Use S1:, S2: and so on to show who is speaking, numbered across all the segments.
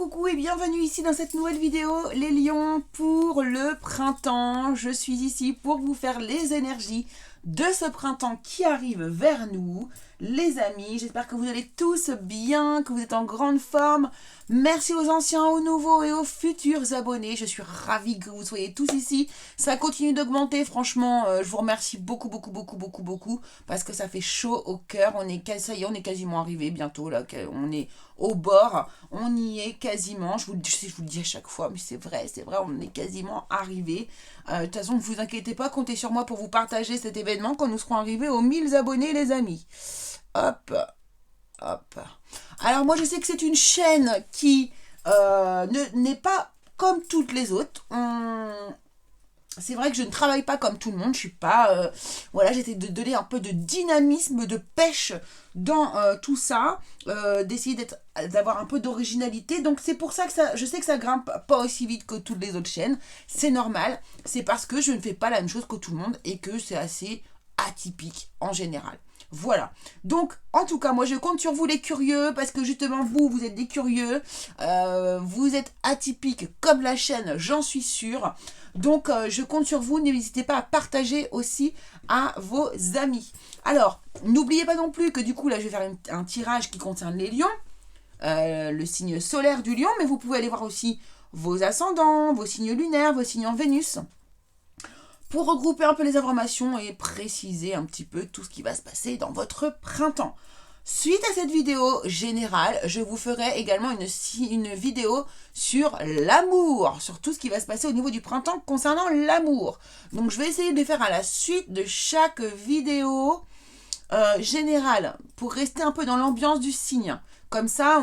S1: coucou et bienvenue ici dans cette nouvelle vidéo, les lions pour le printemps. Je suis ici pour vous faire les énergies de ce printemps qui arrive vers nous. Les amis, j'espère que vous allez tous bien, que vous êtes en grande forme. Merci aux anciens, aux nouveaux et aux futurs abonnés. Je suis ravie que vous soyez tous ici. Ça continue d'augmenter, franchement, je vous remercie beaucoup, parce que ça fait chaud au cœur. Ça y est, on est quasiment arrivé bientôt, là, on est au bord, on y est quasiment. Je vous le dis à chaque fois, mais c'est vrai, on est quasiment arrivé. De toute façon, ne vous inquiétez pas, comptez sur moi pour vous partager cet événement quand nous serons arrivés aux 1000 abonnés, les amis. Hop. Alors moi je sais que c'est une chaîne qui n'est pas comme toutes les autres. C'est vrai que je ne travaille pas comme tout le monde, je suis pas... voilà, j'essaie de donner un peu de dynamisme, de pêche dans tout ça, d'essayer d'avoir un peu d'originalité. Donc c'est pour ça que je sais que ça grimpe pas aussi vite que toutes les autres chaînes. C'est normal, c'est parce que je ne fais pas la même chose que tout le monde et que c'est assez atypique en général. Voilà, donc en tout cas moi je compte sur vous les curieux parce que justement vous êtes des curieux, vous êtes atypiques comme la chaîne, j'en suis sûre. Donc je compte sur vous, n'hésitez pas à partager aussi à vos amis. Alors n'oubliez pas non plus que du coup là je vais faire un tirage qui concerne les lions, le signe solaire du lion, mais vous pouvez aller voir aussi vos ascendants, vos signes lunaires, vos signes en Vénus, pour regrouper un peu les informations et préciser un petit peu tout ce qui va se passer dans votre printemps. Suite à cette vidéo générale, je vous ferai également une vidéo sur l'amour, sur tout ce qui va se passer au niveau du printemps concernant l'amour. Donc je vais essayer de les faire à la suite de chaque vidéo générale pour rester un peu dans l'ambiance du signe. Comme ça,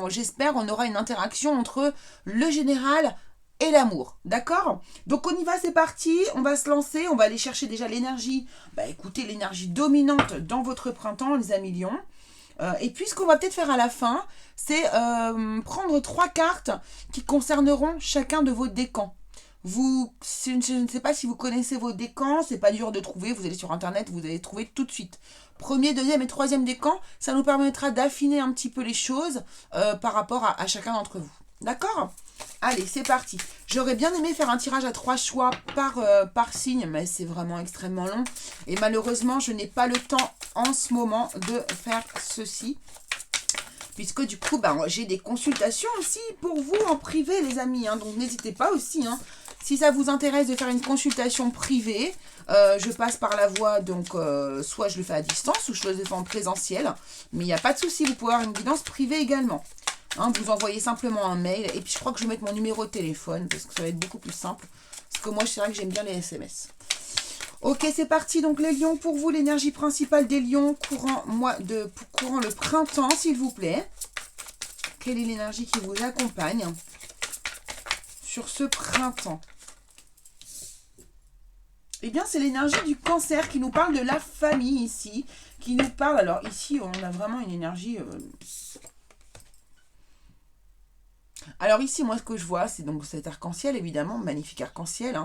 S1: j'espère on aura une interaction entre le général et l'amour, d'accord? Donc on y va, c'est parti, on va se lancer, on va aller chercher déjà l'énergie, écoutez, l'énergie dominante dans votre printemps, les amis lions. Et puis ce qu'on va peut-être faire à la fin, c'est prendre 3 cartes qui concerneront chacun de vos décans. Je ne sais pas si vous connaissez vos décans, c'est pas dur de trouver, vous allez sur internet, vous allez trouver tout de suite. Premier, deuxième et troisième décan, ça nous permettra d'affiner un petit peu les choses par rapport à chacun d'entre vous. D'accord ? Allez, c'est parti. J'aurais bien aimé faire un tirage à 3 choix par signe, mais c'est vraiment extrêmement long. Et malheureusement, je n'ai pas le temps en ce moment de faire ceci. Puisque du coup, j'ai des consultations aussi pour vous en privé, les amis. Donc n'hésitez pas aussi. Si ça vous intéresse de faire une consultation privée, je passe par la voie, donc soit je le fais à distance ou je le fais en présentiel. Mais il n'y a pas de souci, vous pouvez avoir une guidance privée également. Vous envoyez simplement un mail et puis je crois que je vais mettre mon numéro de téléphone parce que ça va être beaucoup plus simple. Parce que moi, c'est vrai que j'aime bien les SMS. Ok, c'est parti. Donc les lions, pour vous, l'énergie principale des lions courant le printemps, s'il vous plaît. Quelle est l'énergie qui vous accompagne sur ce printemps? Eh bien, c'est l'énergie du cancer qui nous parle de la famille ici. Qui nous parle, alors ici, on a vraiment une énergie... Alors ici, moi, ce que je vois, c'est donc cet arc-en-ciel, évidemment, magnifique arc-en-ciel,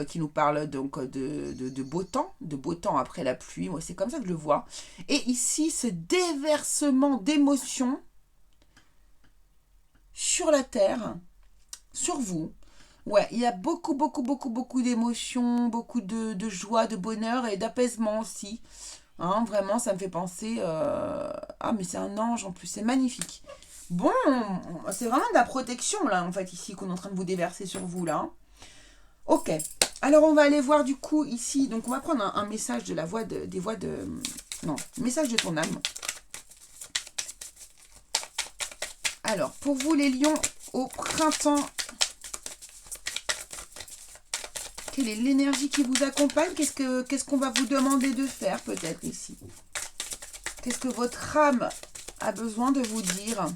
S1: qui nous parle donc de beau temps après la pluie. Moi, c'est comme ça que je le vois. Et ici, ce déversement d'émotions sur la terre, sur vous. Ouais, il y a beaucoup d'émotions, beaucoup de joie, de bonheur et d'apaisement aussi. Vraiment, ça me fait penser... Ah, mais c'est un ange en plus, c'est magnifique. Bon, c'est vraiment de la protection, là, en fait, ici, qu'on est en train de vous déverser sur vous, là. Ok. Alors, on va aller voir, du coup, ici. Donc, on va prendre un message de la voix des voix de... Non, message de ton âme. Alors, pour vous, les lions, au printemps, quelle est l'énergie qui vous accompagne? Qu'est-ce qu'on va vous demander de faire, peut-être, ici? Qu'est-ce que votre âme a besoin de vous dire?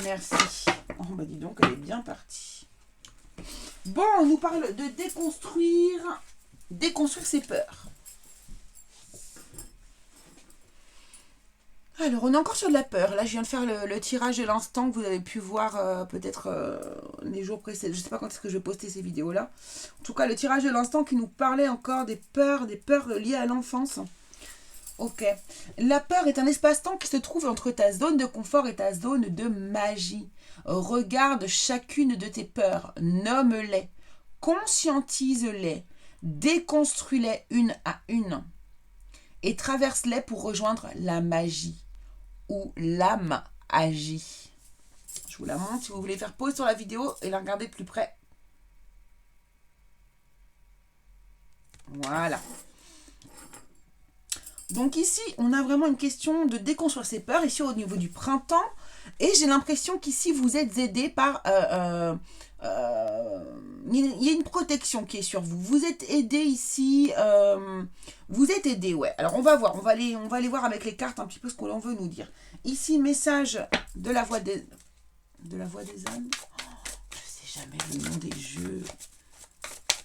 S1: Merci. Oh, dis donc, elle est bien partie. Bon, on nous parle de déconstruire ses peurs. Alors, on est encore sur de la peur. Là, je viens de faire le tirage de l'instant que vous avez pu voir peut-être les jours précédents. Je ne sais pas quand est-ce que je vais poster ces vidéos-là. En tout cas, le tirage de l'instant qui nous parlait encore des peurs liées à l'enfance. Ok. La peur est un espace-temps qui se trouve entre ta zone de confort et ta zone de magie. Regarde chacune de tes peurs, nomme-les, conscientise-les, déconstruis-les une à une et traverse-les pour rejoindre la magie où l'âme agit. Je vous la montre si vous voulez faire pause sur la vidéo et la regarder de plus près. Voilà. Donc ici, on a vraiment une question de déconstruire ses peurs, ici au niveau du printemps. Et j'ai l'impression qu'ici, vous êtes aidé par... il y a une protection qui est sur vous. Vous êtes aidé ici. Vous êtes aidé, ouais. Alors on va voir. On va aller voir avec les cartes un petit peu ce qu'on veut nous dire. Ici, message de la voix des... De la voix des âmes. Je sais jamais le nom des jeux.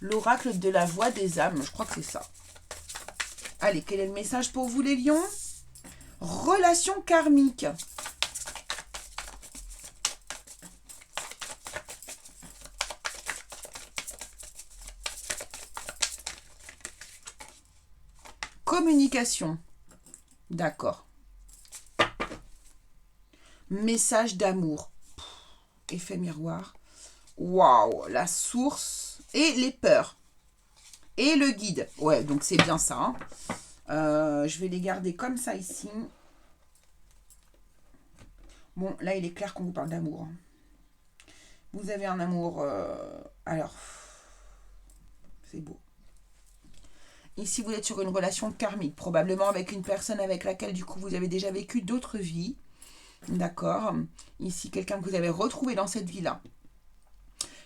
S1: L'oracle de la voix des âmes. Je crois que c'est ça. Allez, quel est le message pour vous les lions? Relation karmique. Communication. D'accord. Message d'amour. Effet miroir. Waouh, la source. Et les peurs. Et le guide. Ouais, donc c'est bien ça. Hein. Je vais les garder comme ça ici. Bon, là, il est clair qu'on vous parle d'amour. Vous avez un amour... alors, c'est beau. Ici, vous êtes sur une relation karmique, probablement avec une personne avec laquelle, du coup, vous avez déjà vécu d'autres vies. D'accord. Ici, quelqu'un que vous avez retrouvé dans cette vie-là.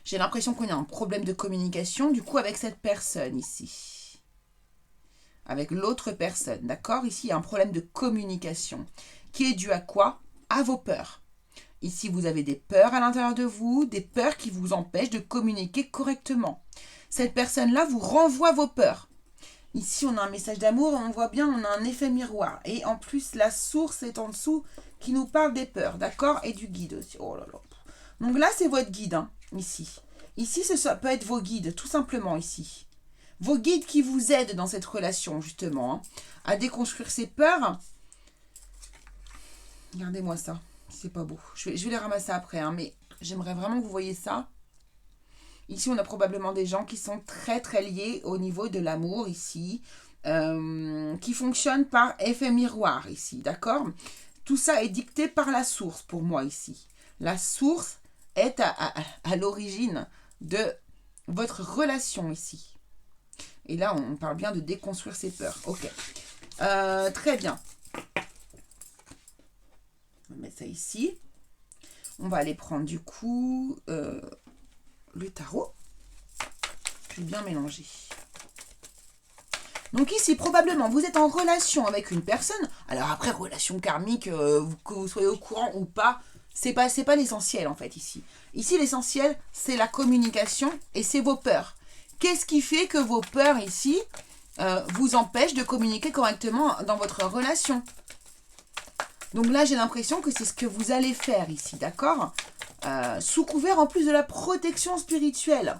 S1: J'ai l'impression qu'on a un problème de communication, du coup, avec cette personne ici. Avec l'autre personne, d'accord? Ici, il y a un problème de communication qui est dû à quoi? À vos peurs. Ici, vous avez des peurs à l'intérieur de vous, des peurs qui vous empêchent de communiquer correctement. Cette personne-là vous renvoie vos peurs. Ici, on a un message d'amour, on voit bien, on a un effet miroir. Et en plus, la source est en dessous qui nous parle des peurs, d'accord? Et du guide aussi. Oh là là. Donc là, c'est votre guide, hein, ici. Ici, ça peut être vos guides, tout simplement, ici. Vos guides qui vous aident dans cette relation, justement, hein, à déconstruire ces peurs. Regardez-moi ça. C'est pas beau. Je vais les ramasser après, hein, mais j'aimerais vraiment que vous voyez ça. Ici, on a probablement des gens qui sont très, très liés au niveau de l'amour, ici, qui fonctionnent par effet miroir, ici, d'accord? Tout ça est dicté par la source, pour moi, ici. La source est à l'origine de votre relation, ici. Et là, on parle bien de déconstruire ses peurs. Ok. Très bien. On va mettre ça ici. On va aller prendre, du coup... le tarot. Je vais bien mélanger. Donc ici, probablement, vous êtes en relation avec une personne. Alors après, relation karmique, que vous soyez au courant ou pas, c'est pas l'essentiel en fait ici. Ici, l'essentiel, c'est la communication et c'est vos peurs. Qu'est-ce qui fait que vos peurs ici vous empêchent de communiquer correctement dans votre relation? Donc là, j'ai l'impression que c'est ce que vous allez faire ici, d'accord? Sous couvert en plus de la protection spirituelle.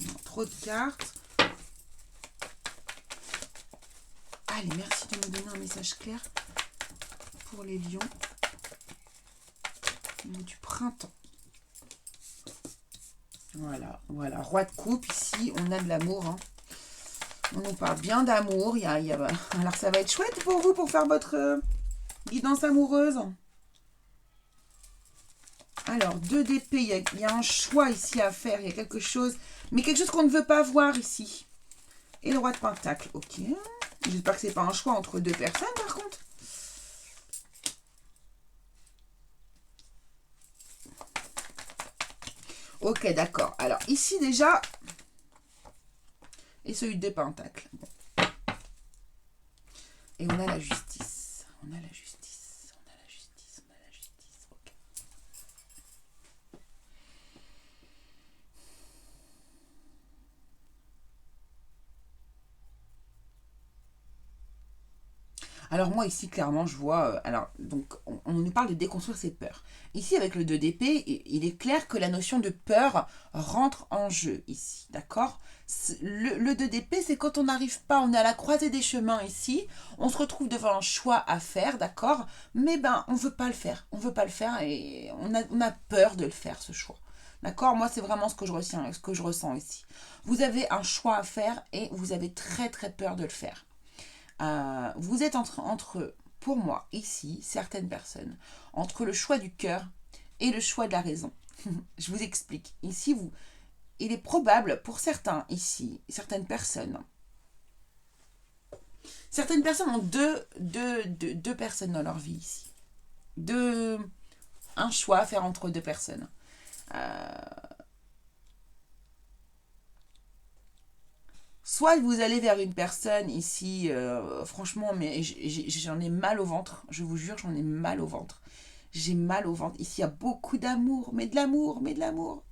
S1: Non, trop de cartes. Allez, merci de me donner un message clair pour les lions. Au niveau du printemps. Voilà, voilà. Roi de coupe, ici, on a de l'amour. Hein. On nous parle bien d'amour. Alors, ça va être chouette pour vous pour faire votre guidance amoureuse. Alors, 2 d'épée, il y a un choix ici à faire, il y a quelque chose, mais quelque chose qu'on ne veut pas voir ici. Et le roi de pentacle, ok. J'espère que c'est pas un choix entre 2 personnes, par contre. Ok, d'accord. Alors, ici, déjà, et celui de pentacle. Bon. Et on a la justice. On a la justice. On a la justice. On a la justice. Ok. Alors moi ici clairement je vois, alors donc on nous parle de déconstruire ses peurs. Ici avec le 2 d'épée, il est clair que la notion de peur rentre en jeu ici, d'accord. Le 2 d'épée c'est quand on n'arrive pas, on est à la croisée des chemins ici, on se retrouve devant un choix à faire, d'accord, mais ben on veut pas le faire, on veut pas le faire et on a peur de le faire ce choix. D'accord. Moi, c'est vraiment ce que je ressens ici. Vous avez un choix à faire et vous avez très très peur de le faire. Vous êtes entre, pour moi, ici, certaines personnes, entre le choix du cœur et le choix de la raison. Je vous explique. Ici, il est probable pour certains ici, certaines personnes ont deux personnes dans leur vie ici. Un choix à faire entre deux personnes. Soit vous allez vers une personne ici, franchement, mais j'en ai mal au ventre. Je vous jure, j'en ai mal au ventre. J'ai mal au ventre. Ici, il y a beaucoup d'amour, mais de l'amour, mais de l'amour.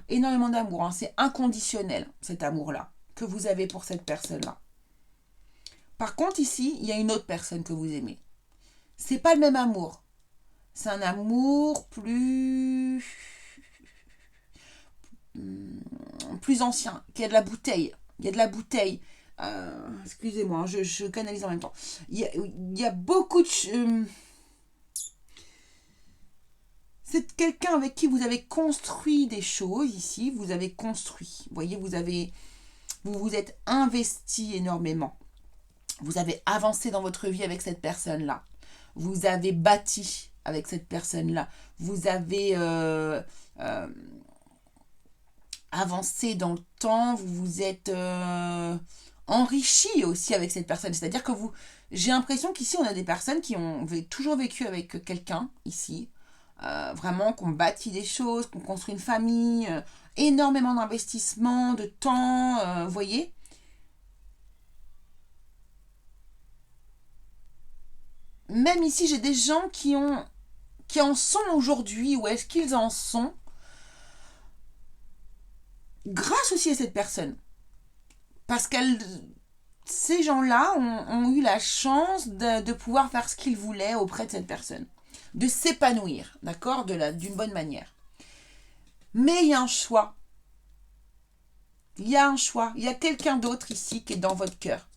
S1: Énormément d'amour. Hein. C'est inconditionnel, cet amour-là, que vous avez pour cette personne-là. Par contre, ici, il y a une autre personne que vous aimez. C'est pas le même amour. C'est un amour plus ancien, qui a de la bouteille. Il y a de la bouteille. Excusez-moi, je canalise en même temps. Il y a beaucoup de... c'est quelqu'un avec qui vous avez construit des choses ici. Vous avez construit. Vous voyez, vous vous êtes investi énormément. Vous avez avancé dans votre vie avec cette personne-là. Vous avez bâti avec cette personne-là. Vous avez avancé dans le temps. Vous vous êtes enrichi aussi avec cette personne. C'est-à-dire que j'ai l'impression qu'ici, on a des personnes qui ont toujours vécu avec quelqu'un, ici. Vraiment, qu'on bâtit des choses, qu'on construit une famille. Énormément d'investissement, de temps, vous voyez. Même ici, j'ai des gens qui en sont aujourd'hui, ou est-ce qu'ils en sont, grâce aussi à cette personne. Parce que ces gens-là ont eu la chance de pouvoir faire ce qu'ils voulaient auprès de cette personne. De s'épanouir, d'accord, d'une bonne manière. Mais il y a un choix. Il y a un choix. Il y a quelqu'un d'autre ici qui est dans votre cœur.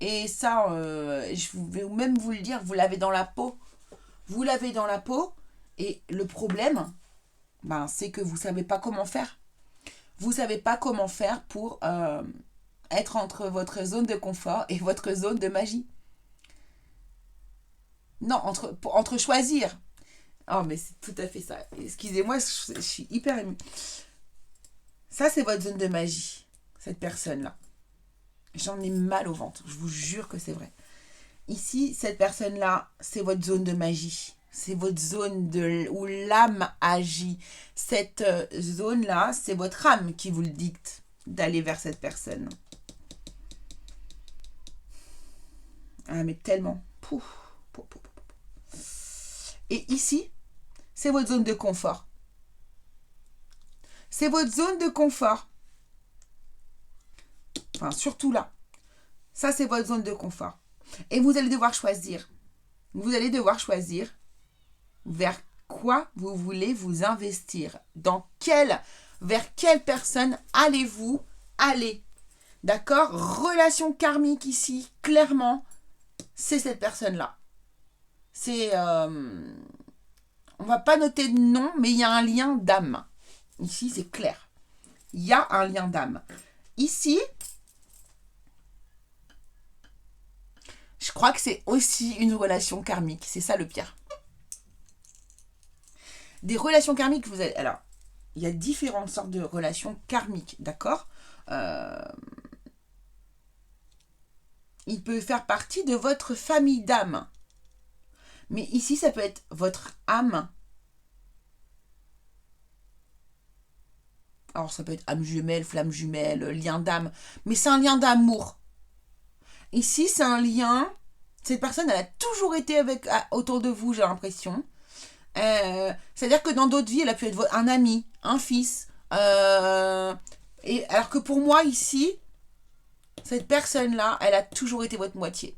S1: Et ça, je vais même vous le dire, vous l'avez dans la peau. Vous l'avez dans la peau. Et le problème, c'est que vous ne savez pas comment faire. Vous ne savez pas comment faire pour être entre votre zone de confort et votre zone de magie. Non, entre choisir. Oh, mais c'est tout à fait ça. Excusez-moi, je suis hyper émue. Ça, c'est votre zone de magie, cette personne-là. J'en ai mal au ventre. Je vous jure que c'est vrai. Ici, cette personne-là, c'est votre zone de magie. C'est votre zone où l'âme agit. Cette zone-là, c'est votre âme qui vous le dicte d'aller vers cette personne. Ah, mais tellement. Pouf. Et ici, c'est votre zone de confort. C'est votre zone de confort. Enfin, surtout là. Ça, c'est votre zone de confort. Et vous allez devoir choisir. Vous allez devoir choisir vers quoi vous voulez vous investir. Vers quelle personne allez-vous aller. D'accord? Relation karmique ici, clairement, c'est cette personne-là. On va pas noter de nom, mais il y a un lien d'âme. Ici, c'est clair. Il y a un lien d'âme. Ici, je crois que c'est aussi une relation karmique. C'est ça le pire. Des relations karmiques, vous allez... Alors, il y a différentes sortes de relations karmiques, d'accord? Il peut faire partie de votre famille d'âme. Mais ici, ça peut être votre âme. Alors, ça peut être âme jumelle, flamme jumelle, lien d'âme. Mais c'est un lien d'amour. Ici, c'est un lien... Cette personne, elle a toujours été autour de vous, j'ai l'impression. C'est-à-dire que dans d'autres vies, elle a pu être un ami, un fils. Et alors que pour moi, ici, cette personne-là, elle a toujours été votre moitié.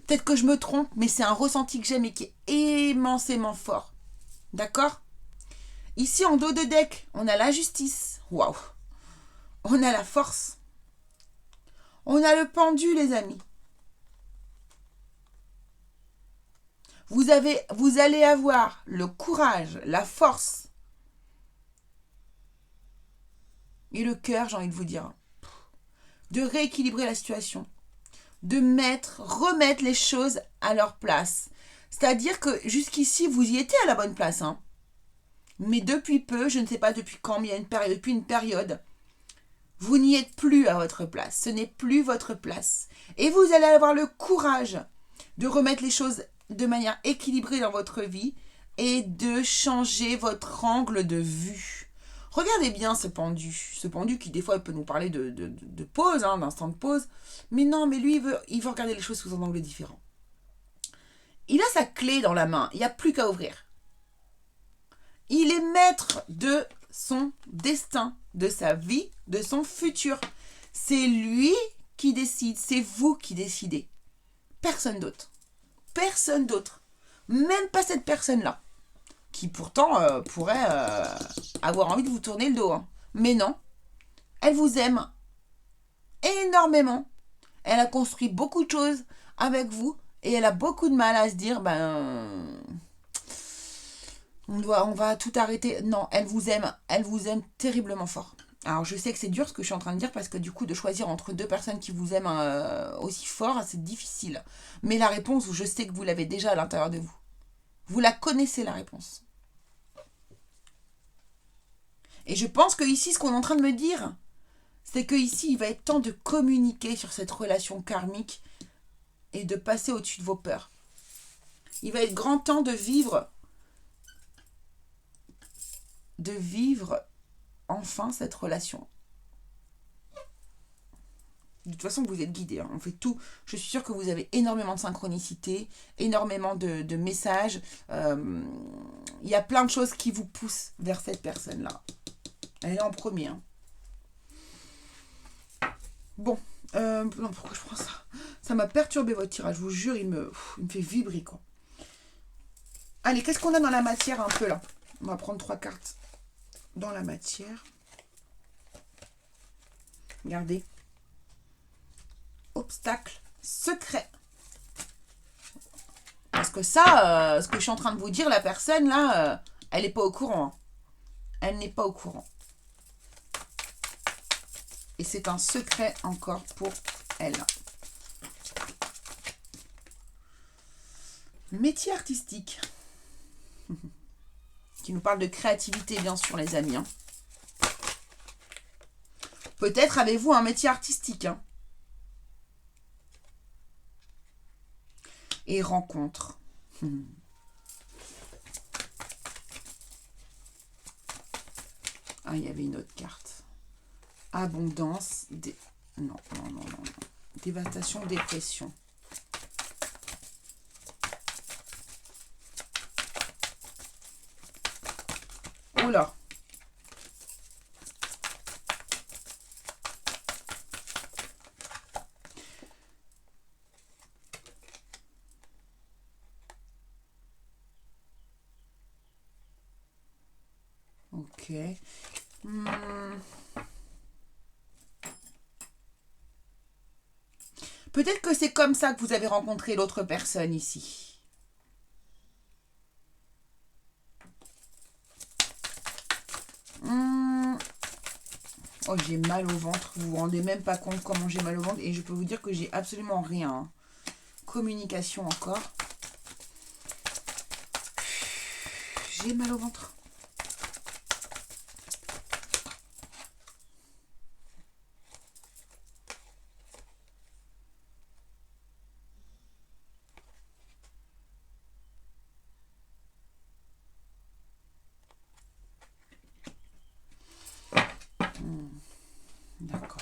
S1: Peut-être que je me trompe, mais c'est un ressenti que j'ai, mais qui est immensément fort. D'accord? Ici, en dos de deck, on a la justice. Waouh! On a la force. On a le pendu, les amis. Vous allez avoir le courage, la force et le cœur, j'ai envie de vous dire, de rééquilibrer la situation, de remettre les choses à leur place. C'est-à-dire que jusqu'ici, vous y étiez à la bonne place, hein. Mais depuis peu, je ne sais pas depuis quand, mais depuis une période, vous n'y êtes plus à votre place. Ce n'est plus votre place. Et vous allez avoir le courage de remettre les choses de manière équilibrée dans votre vie et de changer votre angle de vue. Regardez bien ce pendu qui des fois peut nous parler de pause, hein, d'instant de pause. Mais non, mais lui, il veut regarder les choses sous un angle différent. Il a sa clé dans la main, il n'y a plus qu'à ouvrir. Il est maître de son destin, de sa vie, de son futur. C'est lui qui décide, c'est vous qui décidez. Personne d'autre. Personne d'autre. Même pas cette personne-là. Qui pourtant pourrait avoir envie de vous tourner le dos. Hein. Mais non. Elle vous aime énormément. Elle a construit beaucoup de choses avec vous. Et elle a beaucoup de mal à se dire, on va tout arrêter. Non, elle vous aime terriblement fort. Alors je sais que c'est dur ce que je suis en train de dire parce que du coup de choisir entre deux personnes qui vous aiment aussi fort, c'est difficile. Mais la réponse, je sais que vous l'avez déjà à l'intérieur de vous. Vous la connaissez la réponse. Et je pense que ici, ce qu'on est en train de me dire, c'est que ici, il va être temps de communiquer sur cette relation karmique et de passer au-dessus de vos peurs. Il va être grand temps de vivre enfin cette relation. De toute façon, vous êtes guidés. Hein. On fait tout. Je suis sûre que vous avez énormément de synchronicité, énormément de messages. Il y a plein de choses qui vous poussent vers cette personne-là. Elle est en premier. Hein. Bon. Non, pourquoi je prends ça? Ça m'a perturbé votre tirage. Je vous jure, il me fait vibrer, quoi. Allez, qu'est-ce qu'on a dans la matière un peu, là? On va prendre 3 cartes dans la matière. Regardez. Obstacle secret. Parce que ça, ce que je suis en train de vous dire, la personne là, elle n'est pas au courant. Hein. Elle n'est pas au courant. Et c'est un secret encore pour elle. Métier artistique. Qui nous parle de créativité, bien sûr, les amis. Hein. Peut-être avez-vous un métier artistique. Hein. Et rencontre. Ah, il y avait une autre carte. Abondance. Non. Dévastation, dépression. Oula. Ok. Peut-être que c'est comme ça que vous avez rencontré l'autre personne ici. Oh, j'ai mal au ventre. Vous vous rendez même pas compte comment j'ai mal au ventre. Et je peux vous dire que j'ai absolument rien. Hein. Communication encore. J'ai mal au ventre. D'accord.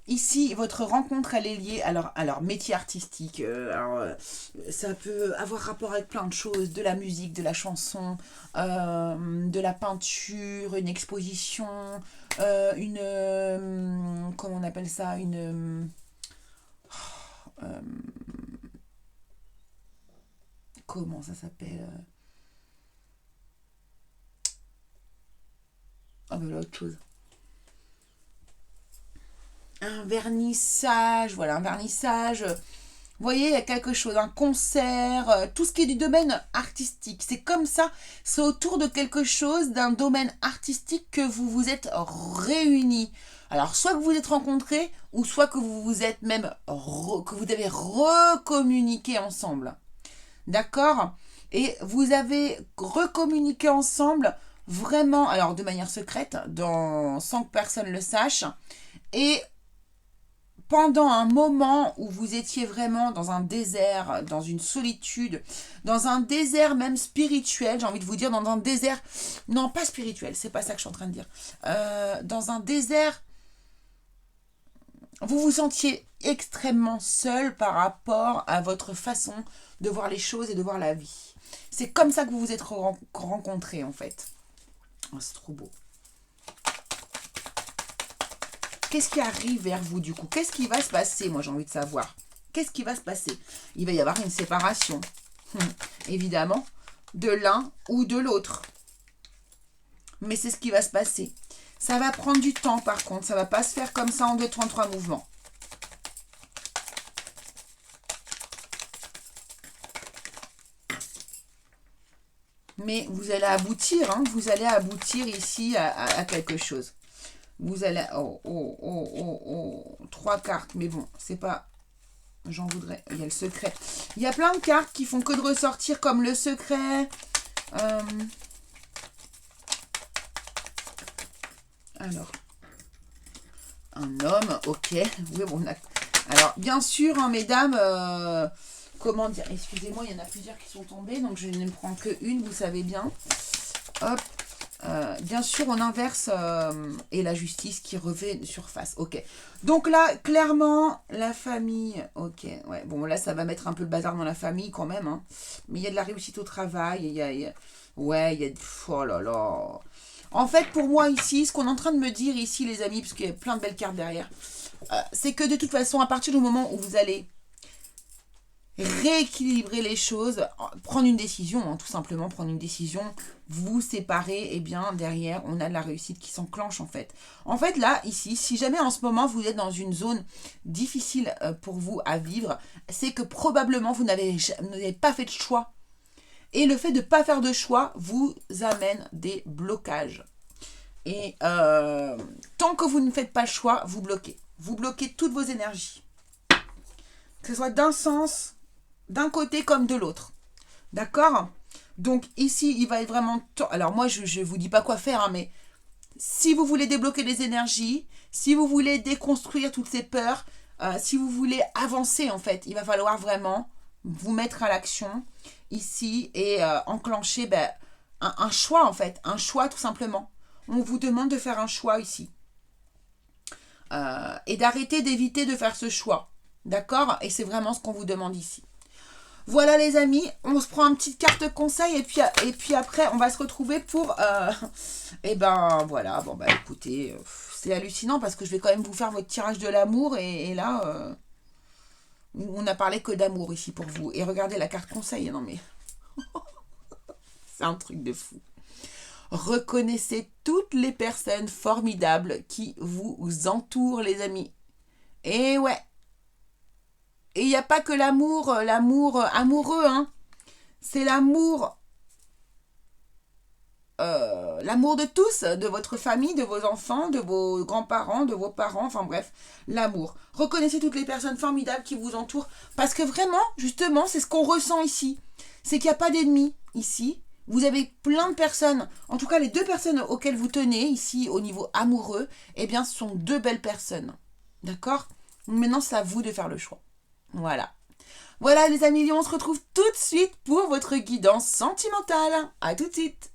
S1: Ici, votre rencontre, elle est liée. Alors métier artistique. Ça peut avoir rapport avec plein de choses. De la musique, de la chanson, de la peinture, une exposition, comment on appelle ça, comment ça s'appelle Ah ben là, autre chose. Un vernissage, voilà, un vernissage. Vous voyez, il y a quelque chose, un concert, tout ce qui est du domaine artistique. C'est comme ça, c'est autour de quelque chose, d'un domaine artistique que vous vous êtes réunis. Alors, soit que vous vous êtes rencontrés, ou soit que vous vous êtes même, que vous avez recommuniqué ensemble. D'accord? Et vous avez recommuniqué ensemble, vraiment, alors de manière secrète, sans que personne le sache. Et pendant un moment où vous étiez vraiment dans un désert, dans une solitude, dans un désert même spirituel, j'ai envie de vous dire, dans un désert, non pas spirituel, c'est pas ça que je suis en train de dire, dans un désert, vous vous sentiez extrêmement seul par rapport à votre façon de voir les choses et de voir la vie. C'est comme ça que vous vous êtes rencontrés en fait. Oh, c'est trop beau. Qu'est-ce qui arrive vers vous du coup? Qu'est-ce qui va se passer? Moi j'ai envie de savoir. Qu'est-ce qui va se passer? Il va y avoir une séparation. Évidemment, de l'un ou de l'autre. Mais c'est ce qui va se passer. Ça va prendre du temps par contre. Ça ne va pas se faire comme ça en 2 temps, 3 mouvements. Mais vous allez aboutir. Hein, vous allez aboutir ici à quelque chose. Vous allez... Oh. 3 cartes. Mais bon, c'est pas... J'en voudrais... Il y a le secret. Il y a plein de cartes qui font que de ressortir comme le secret. Alors. Un homme. Ok. Oui, bon, alors, bien sûr, hein, mesdames... comment dire? Excusez-moi, il y en a plusieurs qui sont tombées. Donc, je ne prends que une, vous savez bien. Hop. Bien sûr, on inverse et la justice qui revêt surface. Ok. Donc là, clairement, la famille. Ok. Ouais. Bon, là, ça va mettre un peu le bazar dans la famille quand même. Hein. Mais il y a de la réussite au travail. Ouais, il y a... Oh là là. En fait, pour moi, ici, ce qu'on est en train de me dire ici, les amis, parce qu'il y a plein de belles cartes derrière, c'est que de toute façon, à partir du moment où vous allez rééquilibrer les choses, prendre une décision, hein, tout simplement prendre une décision, vous séparer, et bien derrière on a de la réussite qui s'enclenche en fait. En fait là, ici, si jamais en ce moment vous êtes dans une zone difficile pour vous à vivre, c'est que probablement vous n'avez pas fait de choix. Et le fait de ne pas faire de choix vous amène des blocages. Et tant que vous ne faites pas le choix, vous bloquez. Vous bloquez toutes vos énergies. Que ce soit d'un sens, d'un côté comme de l'autre. D'accord? Donc ici, il va être vraiment... Alors moi, je ne vous dis pas quoi faire, hein, mais si vous voulez débloquer les énergies, si vous voulez déconstruire toutes ces peurs, si vous voulez avancer, en fait, il va falloir vraiment vous mettre à l'action ici et enclencher un choix, en fait. Un choix, tout simplement. On vous demande de faire un choix ici. Et d'arrêter d'éviter de faire ce choix. D'accord? Et c'est vraiment ce qu'on vous demande ici. Voilà les amis, on se prend une petite carte conseil et puis après on va se retrouver pour... et ben voilà, bon bah écoutez, c'est hallucinant parce que je vais quand même vous faire votre tirage de l'amour et là, on n'a parlé que d'amour ici pour vous. Et regardez la carte conseil, non mais... c'est un truc de fou. Reconnaissez toutes les personnes formidables qui vous entourent les amis. Et ouais. Et il n'y a pas que l'amour amoureux, hein. C'est l'amour de tous, de votre famille, de vos enfants, de vos grands-parents, de vos parents, enfin bref, l'amour. Reconnaissez toutes les personnes formidables qui vous entourent, parce que vraiment, justement, c'est ce qu'on ressent ici. C'est qu'il n'y a pas d'ennemis ici. Vous avez plein de personnes, en tout cas les 2 personnes auxquelles vous tenez ici au niveau amoureux, eh bien ce sont 2 belles personnes. D'accord? Maintenant, c'est à vous de faire le choix. Voilà. Voilà les amis, on se retrouve tout de suite pour votre guidance sentimentale. À tout de suite.